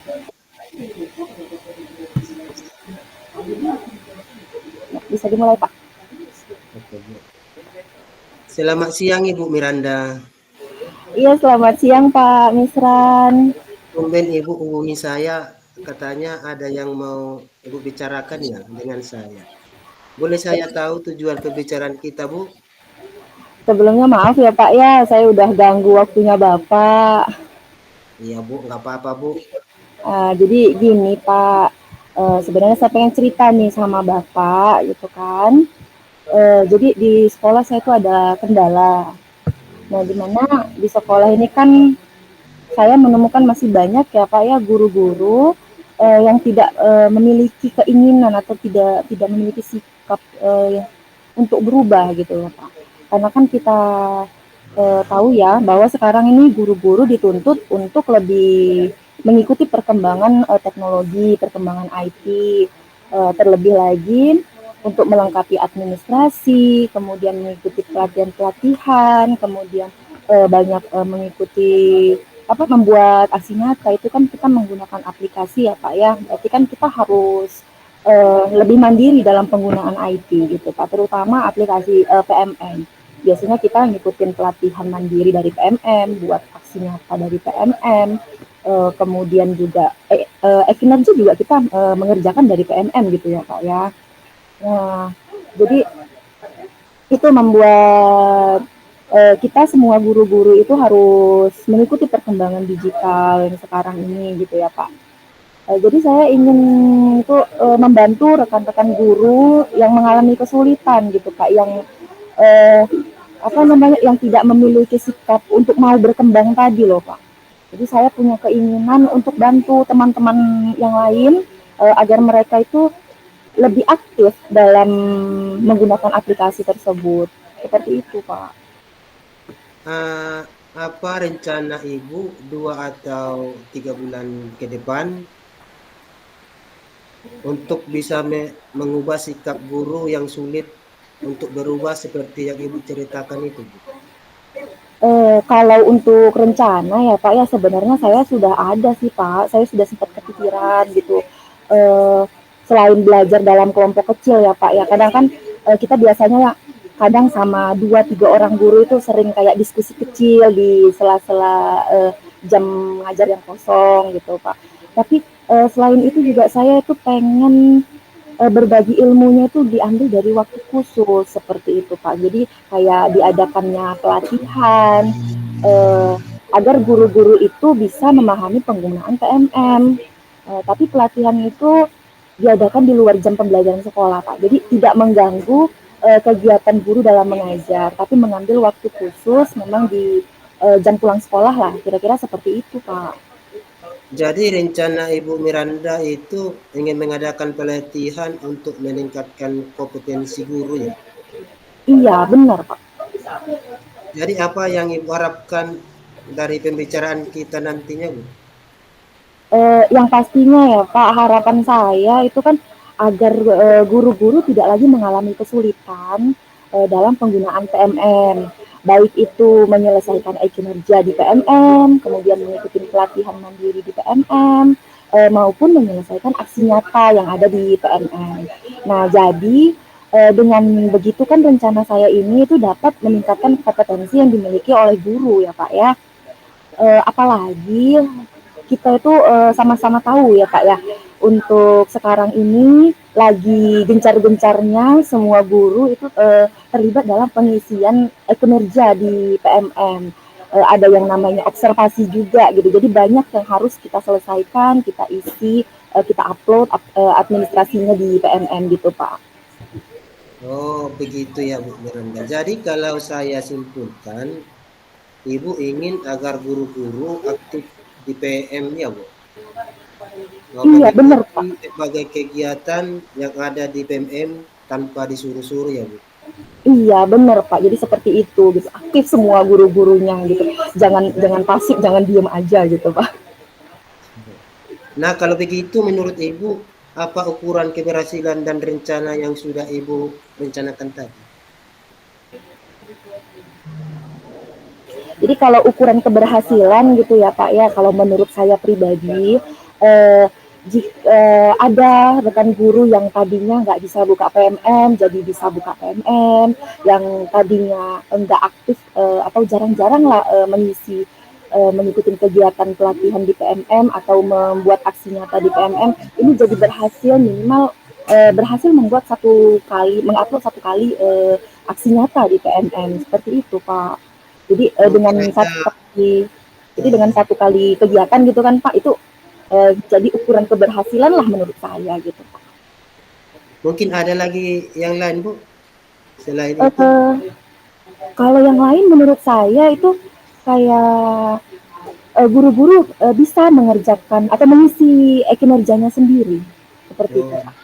Ya, bisa dimulai Pak. Oke, Bu. Selamat siang Ibu Miranda. Iya, selamat siang Pak Misran. Tumben Ibu hubungi saya, katanya ada yang mau Ibu bicarakan ya dengan saya. Boleh saya tahu tujuan pembicaraan kita, Bu? Sebelumnya maaf ya Pak ya, saya udah ganggu waktunya Bapak. Iya, Bu, nggak apa-apa, Bu. Jadi gini Pak, sebenarnya saya pengen cerita nih sama Bapak gitu kan. Jadi di sekolah saya tuh ada kendala. Nah, di mana di sekolah ini kan saya menemukan masih banyak ya Pak ya guru-guru yang tidak memiliki keinginan atau tidak tidak memiliki sikap untuk berubah gitu ya Pak. Karena kan kita tahu ya bahwa sekarang ini guru-guru dituntut untuk lebih mengikuti perkembangan teknologi, perkembangan IT, terlebih lagi untuk melengkapi administrasi, kemudian mengikuti pelatihan-pelatihan, kemudian banyak mengikuti apa membuat aksi nyata itu kan kita menggunakan aplikasi ya Pak ya. Berarti kan kita harus lebih mandiri dalam penggunaan IT gitu Pak, terutama aplikasi PMM. Biasanya kita ngikutin pelatihan mandiri dari PMM, buat aksi nyata dari PMM, kemudian juga e-kinerja juga kita mengerjakan dari PMM gitu ya Pak ya. Nah, jadi itu membuat kita semua guru-guru itu harus mengikuti perkembangan digital yang sekarang ini gitu ya Pak. Jadi saya ingin itu membantu rekan-rekan guru yang mengalami kesulitan gitu Pak, yang eh, apa namanya, yang tidak memiliki sikap untuk mau berkembang tadi loh Pak. Jadi saya punya keinginan untuk bantu teman-teman yang lain agar mereka itu lebih aktif dalam menggunakan aplikasi tersebut. Seperti itu Pak. Ah, apa rencana Ibu 2 atau 3 bulan ke depan untuk bisa mengubah sikap guru yang sulit untuk berubah seperti yang Ibu ceritakan itu, Bu? Kalau untuk rencana ya Pak ya sebenarnya saya sudah ada sih Pak, saya sudah sempat kepikiran gitu. Eee, Selain belajar dalam kelompok kecil ya Pak ya, kadang kan, kita biasanya kadang sama 2 3 orang guru itu sering kayak diskusi kecil di sela-sela, jam ngajar yang kosong gitu Pak. Tapi, selain itu juga saya itu pengen berbagi ilmunya itu diambil dari waktu khusus seperti itu Pak. Jadi kayak diadakannya pelatihan eh, agar guru-guru itu bisa memahami penggunaan PMM. Tapi pelatihan itu diadakan di luar jam pembelajaran sekolah Pak. Jadi tidak mengganggu kegiatan guru dalam mengajar, tapi mengambil waktu khusus memang di jam pulang sekolah lah. Kira-kira seperti itu Pak. Jadi rencana Ibu Miranda itu ingin mengadakan pelatihan untuk meningkatkan kompetensi guru ya. Iya benar Pak. Jadi apa yang Ibu harapkan dari pembicaraan kita nantinya, Bu? Yang pastinya ya Kak, harapan saya itu kan agar guru-guru tidak lagi mengalami kesulitan dalam penggunaan PMM, baik itu menyelesaikan kinerja di PMM, kemudian mengikuti pelatihan mandiri di PMM, maupun menyelesaikan aksi nyata yang ada di PMM. Nah, jadi dengan begitu kan rencana saya ini itu dapat meningkatkan kompetensi yang dimiliki oleh guru ya Pak ya. Apalagi kita itu sama-sama tahu ya Kak ya, untuk sekarang ini lagi gencar-gencarnya semua guru itu terlibat dalam pengisian kinerja di PMM. Ada yang namanya observasi juga gitu. Jadi banyak yang harus kita selesaikan, kita isi, kita upload administrasinya di PMM gitu Pak. Oh, begitu ya, Bu Miranda. Jadi kalau saya simpulkan, Ibu ingin agar guru-guru aktif di PM ya, Bu. Iya benar Mengikuti Pak. berbagai kegiatan yang ada di PMM tanpa disuruh-suruh ya, Bu. Iya benar Pak. Jadi seperti itu gitu. Aktif semua guru-gurunya gitu. Jangan jangan pasif, jangan diem aja gitu Pak. Nah, kalau begitu menurut Ibu, apa ukuran keberhasilan dan rencana yang sudah Ibu rencanakan tadi? Jadi kalau ukuran keberhasilan gitu ya Pak ya, kalau menurut saya pribadi, eh, jika ada rekan guru yang tadinya nggak bisa buka PMM jadi bisa buka PMM, yang tadinya nggak aktif atau jarang-jarang lah mengikuti kegiatan pelatihan di PMM atau membuat aksi nyata di PMM, ini jadi berhasil minimal berhasil membuat satu kali mengupload satu kali aksi nyata di PMM seperti itu Pak. Jadi dengan Mungkin satu ada kali jadi dengan satu kali kegiatan gitu kan Pak itu jadi ukuran keberhasilan lah menurut saya gitu Pak. mungkin ada lagi yang lain Bu selain itu? Eh, kalau yang lain menurut saya itu kayak guru-guru bisa mengerjakan atau mengisi kinerjanya sendiri seperti itu Oh, Pak.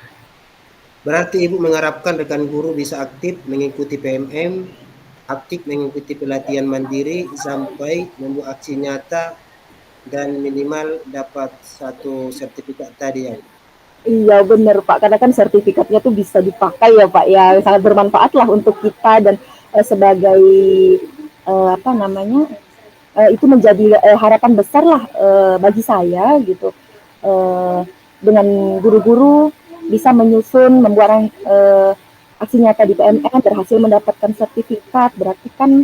berarti Ibu mengharapkan rekan guru bisa aktif mengikuti PMM, aktif mengikuti pelatihan mandiri sampai membuat aksi nyata dan minimal dapat satu sertifikat tadi ya Bu. Iya benar Pak, karena kan sertifikatnya tuh bisa dipakai ya Pak ya, sangat bermanfaat lah untuk kita dan sebagai apa namanya itu menjadi harapan besar lah bagi saya gitu. Eh, dengan guru-guru bisa menyusun, membuat aksi nyata di PMN berhasil mendapatkan sertifikat, berarti kan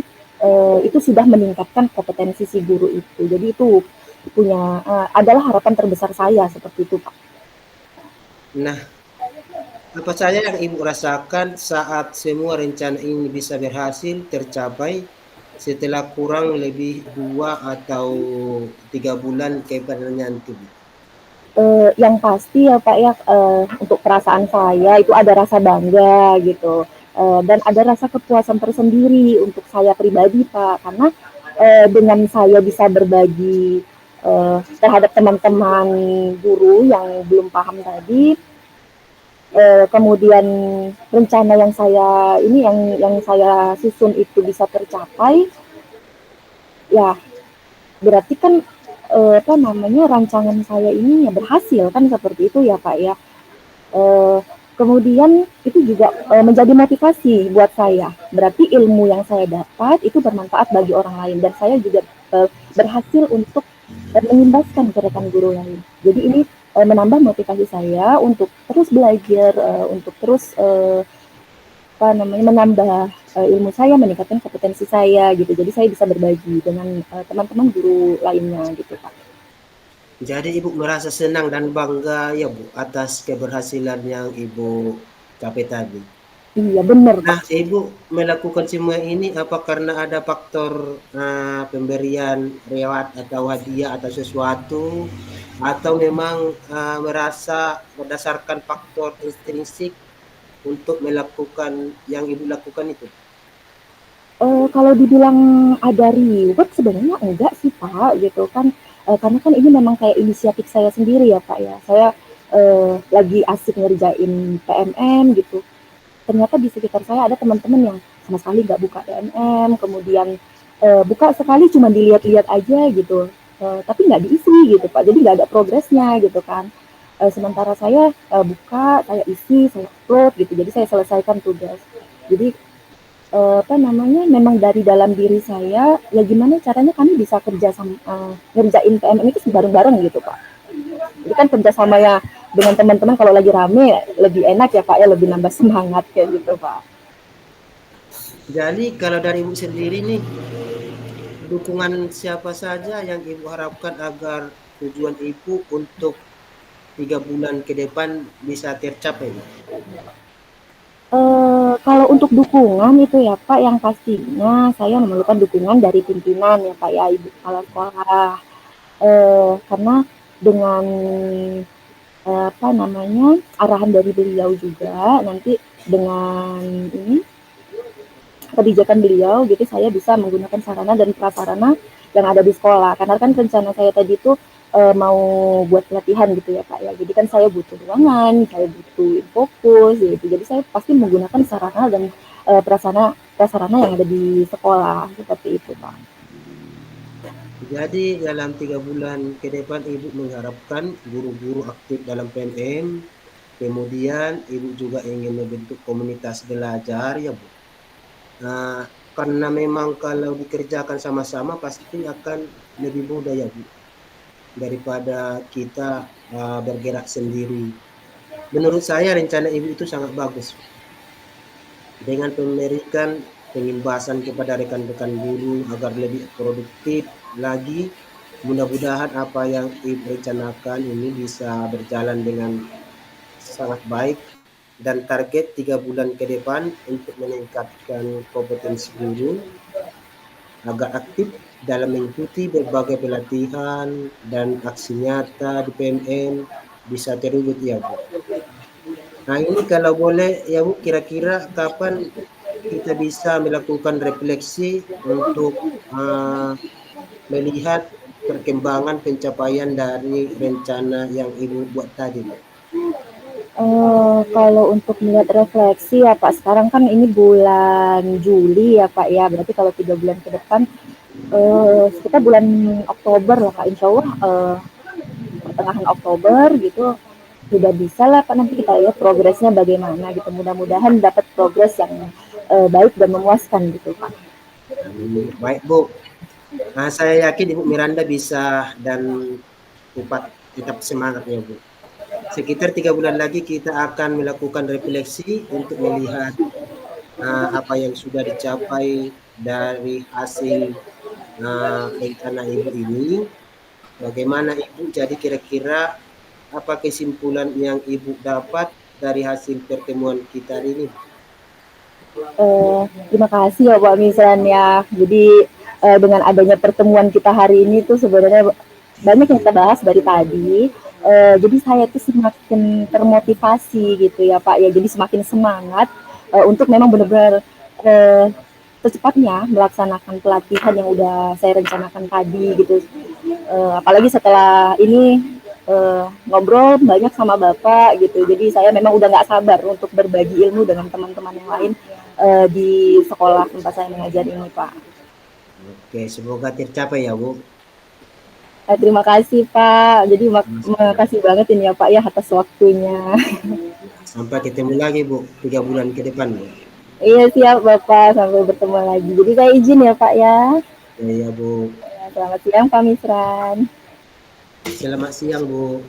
itu sudah meningkatkan kompetensi si guru itu. Jadi itu punya adalah harapan terbesar saya seperti itu Pak. Nah, apa saja yang Ibu rasakan saat semua rencana ini bisa berhasil tercapai setelah kurang lebih 2 atau 3 bulan kedepannya nanti Bu? Yang pasti ya Pak ya, untuk perasaan saya itu ada rasa bangga gitu, dan ada rasa kepuasan tersendiri untuk saya pribadi Pak, karena dengan saya bisa berbagi terhadap teman-teman guru yang belum paham tadi, kemudian rencana yang saya ini yang saya susun itu bisa tercapai, ya berarti kan apa namanya rancangan saya ini ya berhasil kan seperti itu ya Pak ya. Eh, kemudian itu juga menjadi motivasi buat saya. Berarti ilmu yang saya dapat itu bermanfaat bagi orang lain dan saya juga berhasil untuk mengimbaskan ke rekan guru lain. Jadi ini menambah motivasi saya untuk terus belajar, untuk terus apa namanya menambah ilmu saya, meningkatkan kompetensi saya gitu. Jadi saya bisa berbagi dengan teman-teman guru lainnya gitu Pak. Jadi Ibu merasa senang dan bangga ya Bu atas keberhasilan yang Ibu capai tadi. Iya benar Nah, Pak. Ibu melakukan semua ini apa karena ada faktor pemberian reward atau hadiah atau sesuatu atau memang merasa berdasarkan faktor intrinsik untuk melakukan yang Ibu lakukan itu? Kalau dibilang ada reward sebenarnya enggak sih, Pak, gitu kan, karena kan ini memang kayak inisiatif saya sendiri ya, Pak, ya. Saya, lagi asik ngerjain PMM gitu, ternyata di sekitar saya ada teman-teman yang sama sekali nggak buka PMM, kemudian, buka sekali cuma dilihat-lihat aja gitu, tapi nggak diisi gitu, Pak, jadi nggak ada progresnya gitu kan. Sementara saya, buka, saya isi, saya upload gitu, jadi saya selesaikan tugas. Jadi apa namanya, memang dari dalam diri saya, ya gimana caranya kami bisa kerja sama ngerjain PMM itu bareng-bareng gitu Pak. Jadi kan kerja sama ya dengan teman-teman kalau lagi rame lebih enak ya Pak ya, lebih nambah semangat kayak gitu Pak. Jadi kalau dari Ibu sendiri nih, dukungan siapa saja yang Ibu harapkan agar tujuan Ibu untuk 3 bulan ke depan bisa tercapai, Bu? Kalau untuk dukungan itu ya Pak, yang pastinya saya memerlukan dukungan dari pimpinan ya Pak ya, Ibu Kepala Sekolah. Karena dengan apa namanya arahan dari beliau juga nanti dengan ini kebijakan beliau gitu saya bisa menggunakan sarana dan prasarana yang ada di sekolah karena kan rencana saya tadi itu mau buat pelatihan gitu ya Pak ya jadi kan saya butuh ruangan saya butuh fokus gitu jadi saya pasti menggunakan sarana dan prasarana prasarana yang ada di sekolah seperti itu Pak. Jadi dalam 3 bulan ke depan Ibu mengharapkan guru-guru aktif dalam PNM, kemudian Ibu juga ingin membentuk komunitas belajar ya Bu. Nah, karena memang kalau dikerjakan sama-sama pasti akan lebih mudah ya Bu. daripada kita bergerak sendiri. Menurut saya rencana ibu itu sangat bagus dengan memberikan pengimbasan kepada rekan-rekan guru agar lebih produktif lagi. Mudah-mudahan apa yang ibu rencanakan ini bisa berjalan dengan sangat baik dan target 3 bulan ke depan untuk meningkatkan kompetensi guru agar aktif dalam mengikuti berbagai pelatihan dan aksi nyata di PMN bisa terwujud ya Bu. Nah ini kalau boleh ya Bu, kira-kira kapan kita bisa melakukan refleksi untuk melihat perkembangan pencapaian dari rencana yang Ibu buat tadi Bu? Kalau untuk melihat refleksi ya Pak, sekarang kan ini bulan Juli ya Pak ya, berarti kalau 3 bulan ke depan, kita bulan Oktober lah Kak, insya Allah pertengahan Oktober gitu sudah bisa lah Pak, nanti kita lihat progresnya bagaimana gitu, mudah-mudahan dapat progres yang baik dan memuaskan gitu Pak. Baik Bu. Nah, saya yakin Ibu Miranda bisa dan tetap semangat ya Bu. Sekitar 3 bulan lagi kita akan melakukan refleksi untuk melihat apa yang sudah dicapai dari hasil rencana Ibu ini. Bagaimana Ibu? Jadi kira-kira apa kesimpulan yang Ibu dapat dari hasil pertemuan kita hari ini? Terima kasih ya Pak Misran ya. Jadi dengan adanya pertemuan kita hari ini tuh sebenarnya banyak yang kita bahas dari tadi. Jadi saya tuh semakin termotivasi gitu ya Pak ya. Jadi semakin semangat untuk memang benar-benar secepatnya melaksanakan pelatihan yang udah saya rencanakan tadi gitu. Apalagi setelah ini ngobrol banyak sama Bapak gitu. Jadi saya memang udah nggak sabar untuk berbagi ilmu dengan teman-teman yang lain di sekolah tempat saya mengajar ini, Pak. Oke, semoga tercapai ya Bu. Terima kasih, Pak. Jadi makasih banget ini ya, Pak ya atas waktunya. Sampai ketemu lagi Bu, 3 bulan ke depan Bu. Iya siap, Bapak. Sampai bertemu lagi. Jadi saya izin ya, Pak ya. Ya Bu. Ya, selamat siang, Pak Misran. Selamat siang Bu.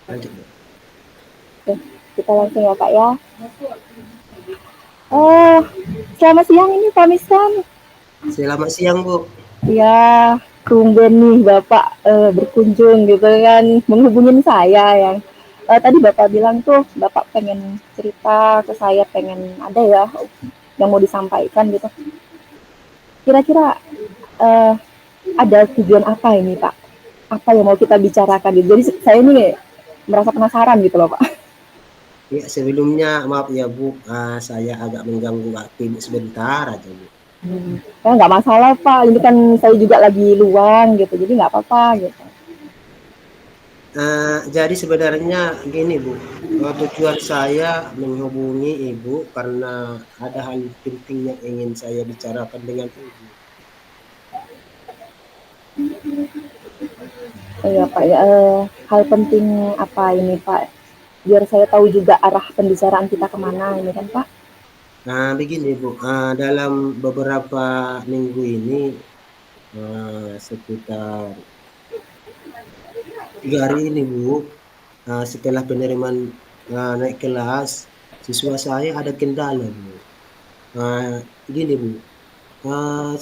Lanjut Bu. Oke, kita langsung ya, Pak ya. Oh, selamat siang ini Pak Misran. Selamat siang Bu. Ya, tumben nih Bapak berkunjung gitu kan, menghubungin saya yang tadi Bapak bilang tuh Bapak pengen cerita ke saya, pengen ada ya yang mau disampaikan gitu. Kira-kira eh, ada tujuan apa ini Pak? Apa yang mau kita bicarakan gitu. Jadi saya ini merasa penasaran gitu loh Pak. Ya, sebelumnya maaf ya Bu, saya agak mengganggu waktu Ibu sebentar aja Bu. Nggak masalah Pak, ini kan saya juga lagi luang gitu, jadi nggak apa-apa gitu. Jadi sebenarnya gini Bu, tujuan saya menghubungi Ibu karena ada hal penting yang ingin saya bicarakan dengan Ibu. Iya Pak ya, hal penting apa ini Pak? Biar saya tahu juga arah pembicaraan kita kemana ini kan Pak. Nah begini Bu, dalam beberapa minggu ini sekitar 3 hari ini Bu, setelah penerimaan naik kelas, siswa saya ada kendala Bu. Gini Bu,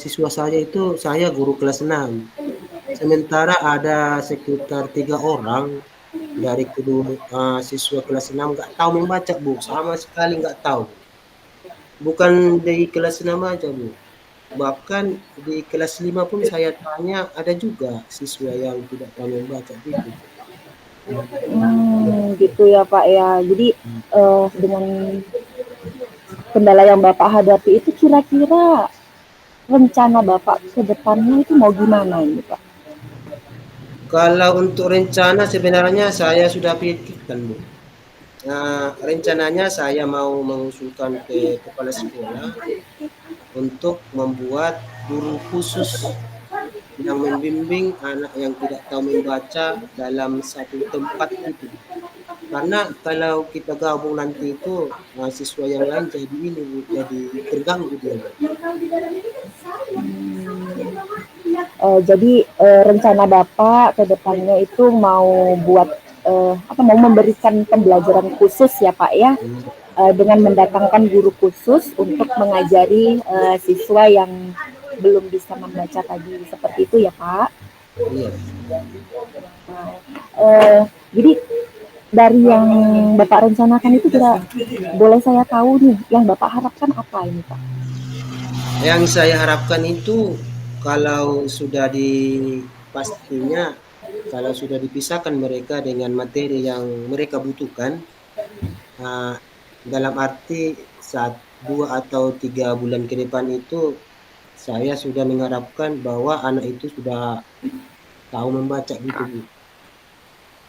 siswa saya itu saya guru kelas 6. Sementara ada sekitar 3 orang dari kedua siswa kelas 6 nggak tahu membaca Bu, sama sekali nggak tahu. Bukan di kelas 6 aja Bu, bahkan di kelas 5 pun saya tanya ada juga siswa yang tidak tahu membaca gitu. Gitu ya Pak ya. Jadi dengan kendala yang Bapak hadapi itu kira-kira rencana Bapak ke depannya itu mau gimana ini Pak? Kalau untuk rencana sebenarnya saya sudah pikirkan Bu. Rencananya saya mau mengusulkan ke kepala sekolah untuk membuat guru khusus yang membimbing anak yang tidak tahu membaca dalam satu tempat gitu. Karena kalau kita gabung nanti itu, siswa yang lain jadi ini Bu, jadi terganggu dia Bu. Jadi rencana Bapak ke depannya itu mau buat mau memberikan pembelajaran khusus ya Pak ya, Iya, dengan mendatangkan guru khusus untuk mengajari siswa yang belum bisa membaca tadi seperti itu ya Pak. iya. Eh, jadi dari yang Bapak rencanakan itu kira boleh saya tahu nih yang Bapak harapkan apa ini Pak? Yang saya harapkan itu kalau sudah pastinya kalau sudah dipisahkan mereka dengan materi yang mereka butuhkan, eee, dalam arti saat 2 atau 3 bulan ke depan itu, saya sudah mengharapkan bahwa anak itu sudah tahu membaca gitu, Bu.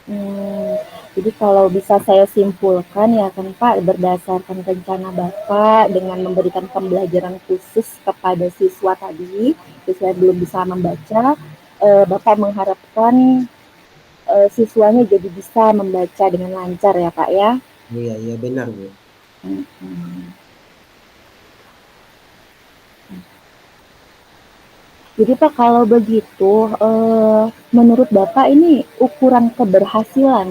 Hmm, jadi kalau bisa saya simpulkan ya kan Pak, berdasarkan rencana Bapak dengan memberikan pembelajaran khusus kepada siswa tadi, siswa yang belum bisa membaca, Bapak mengharapkan siswanya jadi bisa membaca dengan lancar ya Pak ya. Iya iya benar, Bu. Hmm. Jadi Pak kalau begitu, menurut Bapak ini ukuran keberhasilan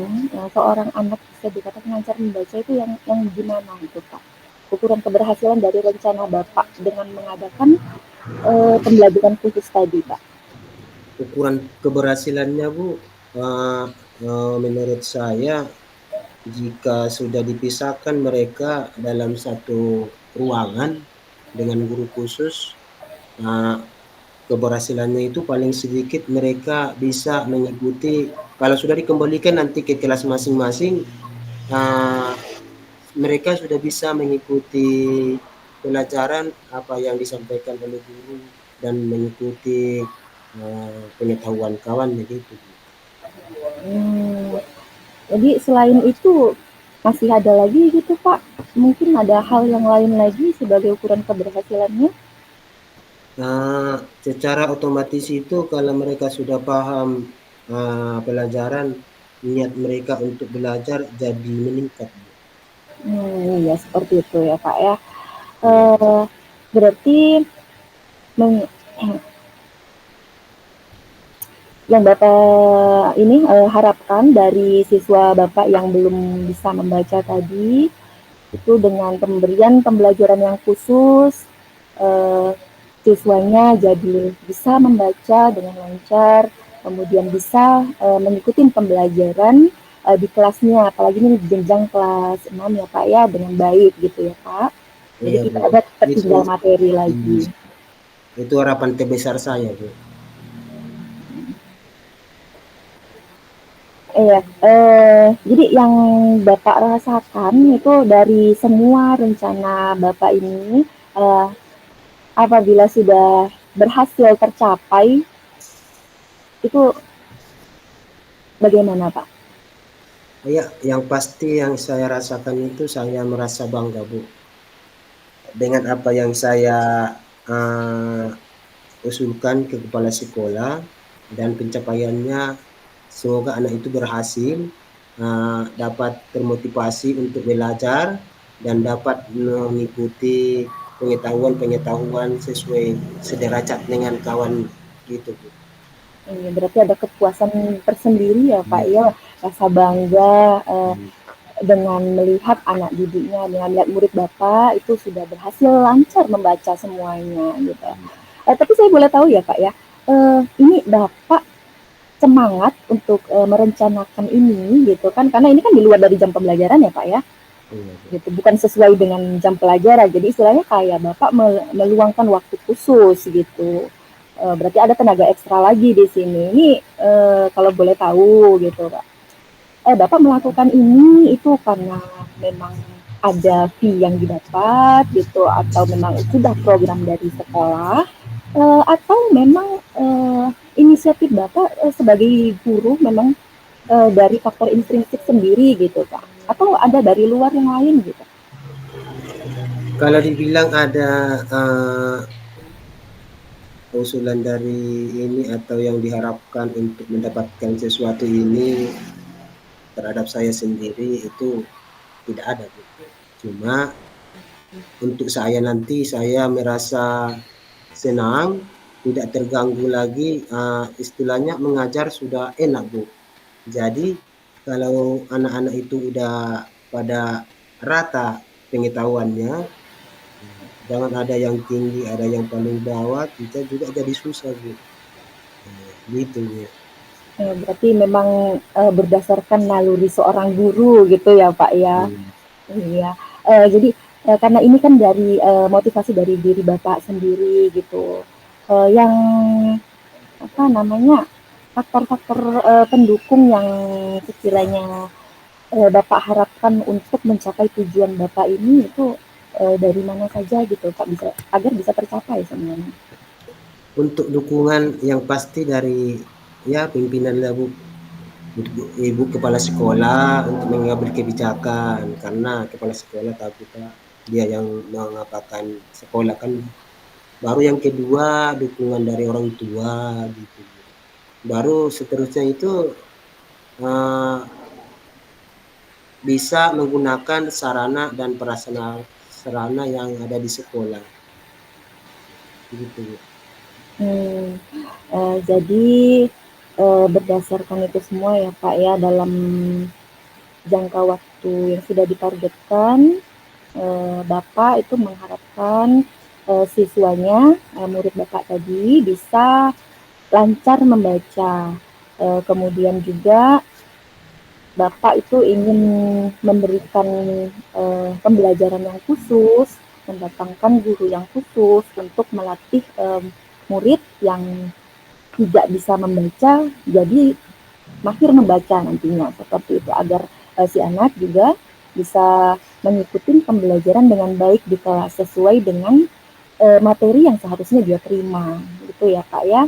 seorang anak bisa dikatakan lancar membaca itu yang gimana itu Pak? Ukuran keberhasilan dari rencana Bapak dengan mengadakan pembelajaran khusus tadi Pak. Ukuran keberhasilannya, Bu, eee menurut saya jika sudah dipisahkan mereka dalam satu ruangan dengan guru khusus, eee, keberhasilannya itu paling sedikit mereka bisa mengikuti kalau sudah dikembalikan nanti ke kelas masing-masing, eee, mereka sudah bisa mengikuti pelajaran apa yang disampaikan oleh guru dan mengikuti, pengetahuan kawan begitu. Hmm, jadi selain itu masih ada lagi gitu Pak? Mungkin ada hal yang lain lagi sebagai ukuran keberhasilannya? Secara otomatis itu kalau mereka sudah paham, pelajaran, niat mereka untuk belajar jadi meningkat, Bu. Iya seperti itu ya Pak ya. Iya. Eh, berarti meng- yang Bapak ini harapkan dari siswa Bapak yang belum bisa membaca tadi itu dengan pemberian pembelajaran yang khusus eh, siswanya jadi bisa membaca dengan lancar, kemudian bisa mengikuti pembelajaran di kelasnya, apalagi ini jenjang kelas 6 ya Pak ya dengan baik gitu ya Pak. Jadi Iya, Bu. tidak ada Itu tertinggal materi mhm, lagi. itu harapan terbesar saya, Bu. Iya, jadi yang Bapak rasakan itu dari semua rencana Bapak ini, eee, apabila sudah berhasil tercapai, itu bagaimana, Pak? Iya, yang pasti yang saya rasakan itu saya merasa bangga, Bu, dengan apa yang saya, eee, usulkan ke kepala sekolah dan pencapaiannya semoga anak itu berhasil, dapat termotivasi untuk belajar dan dapat mengikuti pengetahuan-pengetahuan sesuai sederajat dengan kawan gitu, Bu. Iya, berarti ada kepuasan tersendiri ya, Pak, Iya, ya, rasa bangga, mhm, dengan melihat anak didiknya, dengan melihat murid Bapak itu sudah berhasil lancar membaca semuanya, gitu. mhm. Tapi saya boleh tahu ya, Pak, ya, ini Bapak semangat untuk merencanakan ini gitu kan karena ini kan di luar dari jam pembelajaran ya Pak ya Iya, Bu. gitu bukan sesuai dengan jam pelajaran jadi istilahnya kayak Bapak meluangkan waktu khusus gitu. Berarti ada tenaga ekstra lagi di sini ini kalau boleh tahu gitu Pak Bapak melakukan ini itu karena memang ada fee yang didapat gitu atau memang sudah program dari sekolah atau memang inisiatif Bapak sebagai guru memang dari faktor intrinsik sendiri gitu Pak? Atau ada dari luar yang lain gitu? Kalau dibilang ada, usulan dari ini atau yang diharapkan untuk mendapatkan sesuatu ini, terhadap saya sendiri itu tidak ada, Bu. Cuma untuk saya nanti saya merasa senang, tidak terganggu lagi, istilahnya mengajar sudah enak, Bu. Jadi kalau anak-anak itu udah pada rata pengetahuannya, jangan ada yang tinggi, ada yang paling bawah, kita juga jadi susah, Bu. Gitu, Bu. Berarti memang, berdasarkan naluri seorang guru gitu ya, Pak, ya? Iya. Iya, jadi, karena ini kan dari, motivasi dari diri Bapak sendiri gitu, yang apa namanya, faktor-faktor, pendukung yang sekiranya, Bapak harapkan untuk mencapai tujuan Bapak ini itu, dari mana saja gitu, Pak, bisa agar bisa tercapai semuanya? Untuk dukungan yang pasti dari ya pimpinan lah, Bu. Ibu kepala sekolah untuk mengambil kebijakan karena kepala sekolah tahu kita dia yang mengapakan sekolah kan. Baru yang kedua dukungan dari orang tua gitu. Baru seterusnya itu bisa menggunakan sarana dan prasarana sarana yang ada di sekolah. Gitu, Bu. Hmm, jadi, berdasarkan itu semua ya, Pak, ya, dalam jangka waktu yang sudah ditargetkan, Bapak itu mengharapkan, siswanya, murid Bapak tadi bisa lancar membaca, kemudian juga Bapak itu ingin memberikan, pembelajaran yang khusus, mendatangkan guru yang khusus untuk melatih, murid yang tidak bisa membaca jadi mahir membaca nantinya, seperti itu. Agar, si anak juga bisa mengikuti pembelajaran dengan baik di kelas sesuai dengan, materi yang seharusnya dia terima, gitu ya, Pak, ya.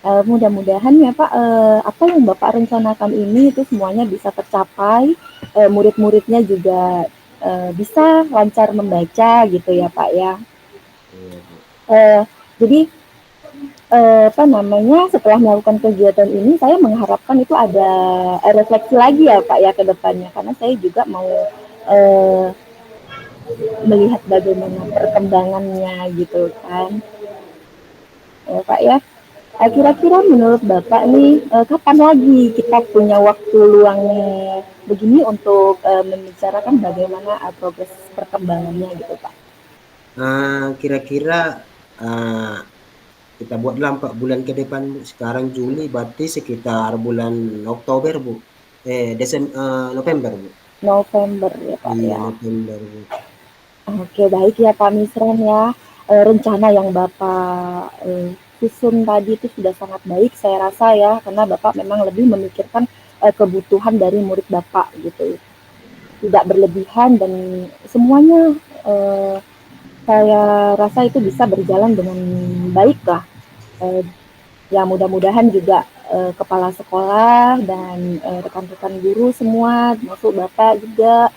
Mudah-mudahan ya, Pak, apa yang Bapak rencanakan ini itu semuanya bisa tercapai, murid-muridnya juga, bisa lancar membaca gitu ya, Pak, ya. Iya, Bu. Jadi, apa namanya, setelah melakukan kegiatan ini saya mengharapkan itu ada, refleksi lagi ya, Pak, ya, ke depannya. Karena saya juga mau, eee, melihat bagaimana perkembangannya gitu kan, Pak, ya. Kira-kira menurut Bapak nih, kapan lagi kita punya waktu luang begini untuk, membicarakan bagaimana, progres perkembangannya gitu, Pak? Kira-kira kita buatlah 4 bulan ke depan, Bu. Sekarang Juli berarti sekitar bulan Oktober, Bu. November, Bu. November ya, Pak, Iya, ya. November, Bu. Oke, baik ya, Pak Misran ya. Rencana yang Bapak, susun tadi itu sudah sangat baik saya rasa ya, karena Bapak memang lebih memikirkan, kebutuhan dari murid Bapak gitu. Tidak berlebihan dan semuanya, saya rasa itu bisa berjalan dengan baik lah. Ya mudah-mudahan juga, kepala sekolah dan, rekan-rekan guru semua, termasuk Bapak juga,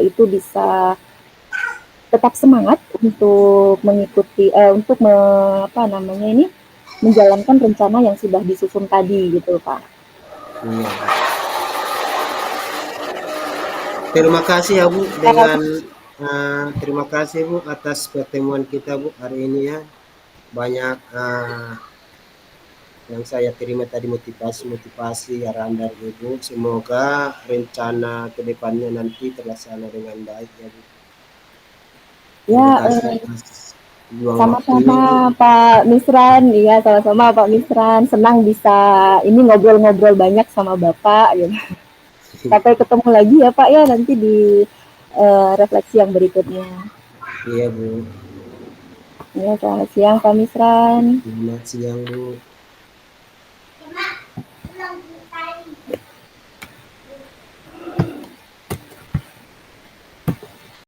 itu bisa tetap semangat untuk mengikuti, untuk apa namanya ini, menjalankan rencana yang sudah disusun tadi gitu, Pak. Iya, Bu. Terima kasih ya, Bu, dengan terima kasih, Bu, atas pertemuan kita, Bu, hari ini ya. Banyak yang saya terima tadi motivasi-motivasi arahan dari Ibu. Semoga rencana ke depannya nanti terlaksana dengan baik ya, Bu. Terima Ya, kasih atas luang waktu. sama-sama Pak Misran, iya sama-sama Pak Misran. Senang bisa ini ngobrol-ngobrol banyak sama Bapak gitu. Sampai ketemu lagi ya Pak ya nanti di refleksi yang berikutnya. Iya, Bu. Ya, selamat siang Pak Misran. Selamat siang, Bu.